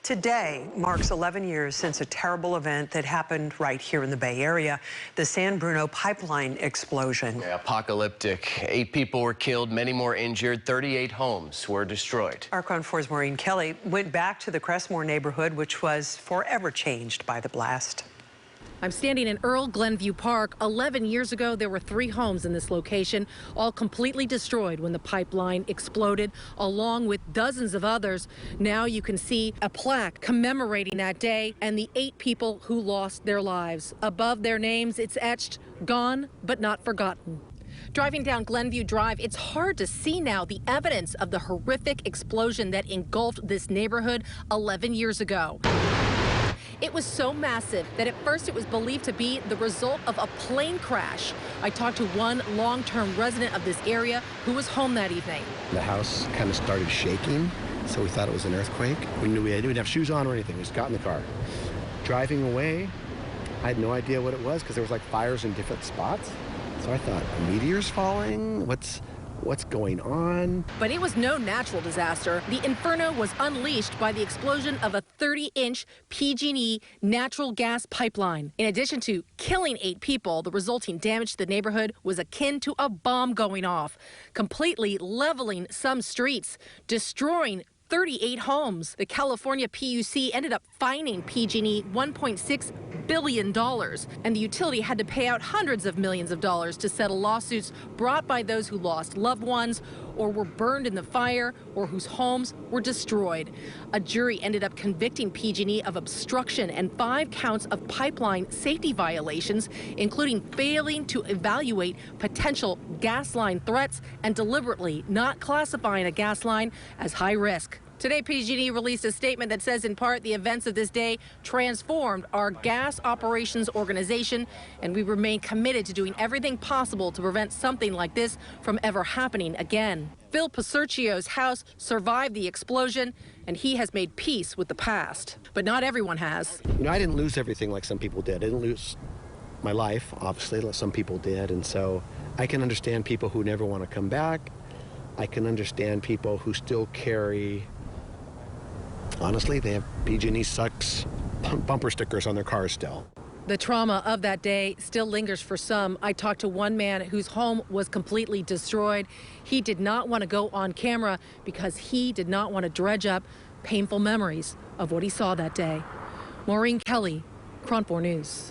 Today marks 11 years since a terrible event that happened right here in the Bay Area, the San Bruno pipeline explosion. Yeah, apocalyptic. 8 people were killed, many more injured, 38 homes were destroyed. Our KRON 4's Maureen Kelly went back to the Crestmore neighborhood, which was forever changed by the blast. I'm standing in Earl Glenview Park. 11 years ago, there were 3 homes in this location, all completely destroyed when the pipeline exploded, along with dozens of others. Now you can see a plaque commemorating that day and the 8 people who lost their lives. Above their names, it's etched, "Gone but not forgotten." Driving down Glenview Drive, it's hard to see now the evidence of the horrific explosion that engulfed this neighborhood 11 years ago. It was so massive that at first it was believed to be the result of a plane crash. I talked to one long-term resident of this area who was home that evening. The house kind of started shaking, so we thought it was an earthquake. We didn't have shoes on or anything. We just got in the car. Driving away, I had no idea what it was because there was like fires in different spots. So I thought, meteors falling? What's going on? But it was no natural disaster. The inferno was unleashed by the explosion of a 30-inch PG&E natural gas pipeline. In addition to killing 8 people, the resulting damage to the neighborhood was akin to a bomb going off, completely leveling some streets, destroying 38 homes. The California PUC ended up fining PG&E $1.6 billion, and the utility had to pay out hundreds of millions of dollars to settle lawsuits brought by those who lost loved ones or were burned in the fire or whose homes were destroyed. A jury ended up convicting PG&E of obstruction and 5 counts of pipeline safety violations, including failing to evaluate potential gas line threats and deliberately not classifying a gas line as high risk. Today, PG&E released a statement that says, in part, the events of this day transformed our gas operations organization, and we remain committed to doing everything possible to prevent something like this from ever happening again. Phil Pasurcio's house survived the explosion, and he has made peace with the past. But not everyone has. You know, I didn't lose everything like some people did. I didn't lose my life, obviously, like some people did, and so I can understand people who never want to come back. I can understand people who still carry... Honestly, they have PG&E sucks bumper stickers on their cars still. The trauma of that day still lingers for some. I talked to one man whose home was completely destroyed. He did not want to go on camera because he did not want to dredge up painful memories of what he saw that day. Maureen Kelly, KRON 4 News.